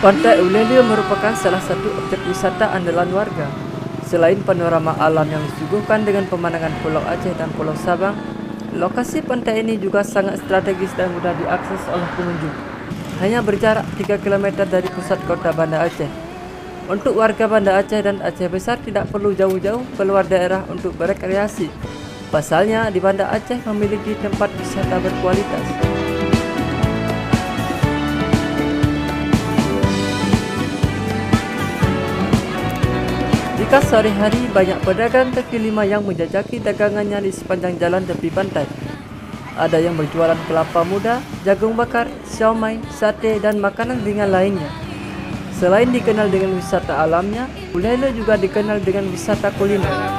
Pantai Ulele merupakan salah satu objek wisata andalan warga. Selain panorama alam yang disuguhkan dengan pemandangan Pulau Aceh dan Pulau Sabang, lokasi pantai ini juga sangat strategis dan mudah diakses oleh pengunjung. Hanya berjarak 3 km dari pusat kota Banda Aceh. Untuk warga Banda Aceh dan Aceh Besar tidak perlu jauh-jauh keluar daerah untuk berekreasi. Pasalnya, di Banda Aceh memiliki tempat wisata berkualitas. Jika sore hari, banyak pedagang kaki lima yang menjajaki dagangannya di sepanjang jalan tepi pantai. Ada yang berjualan kelapa muda, jagung bakar, siomay, sate, dan makanan ringan lainnya. Selain dikenal dengan wisata alamnya, Ulele juga dikenal dengan wisata kuliner.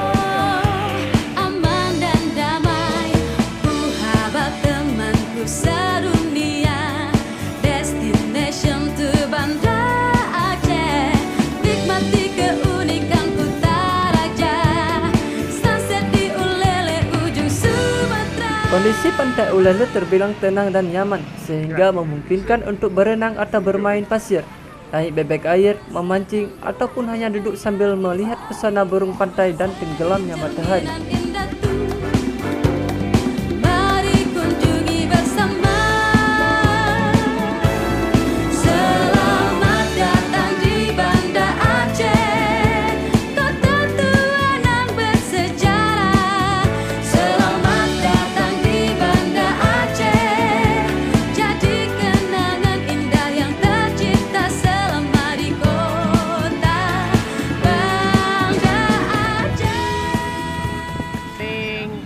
Kondisi pantai Ulele terbilang tenang dan nyaman, sehingga memungkinkan untuk berenang atau bermain pasir, naik bebek air, memancing, ataupun hanya duduk sambil melihat pesona burung pantai dan tenggelamnya matahari.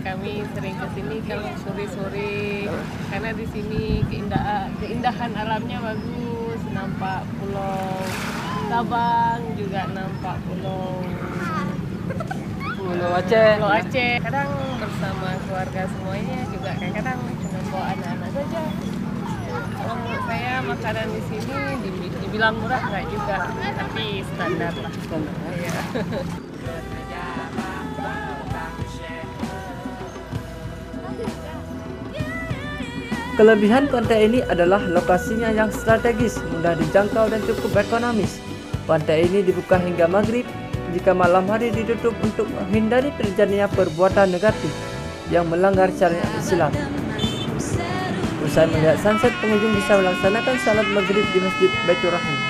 Kami sering ke sini kalau sore-sore karena di sini keindahan alamnya bagus, nampak Pulau Sabang, juga nampak Pulau Aceh. Kadang bersama keluarga semuanya, juga kadang cuma bawa anak-anak saja. Kalau menurut saya makanan di sini dibilang murah nggak juga, tapi standar lah. Iya. Kelebihan pantai ini adalah lokasinya yang strategis, mudah dijangkau dan cukup ekonomis. Pantai ini dibuka hingga maghrib, jika malam hari ditutup untuk menghindari terjadinya perbuatan negatif yang melanggar syariat Islam. Usai melihat sunset, pengunjung bisa melaksanakan salat maghrib di Masjid Baitur Rahim.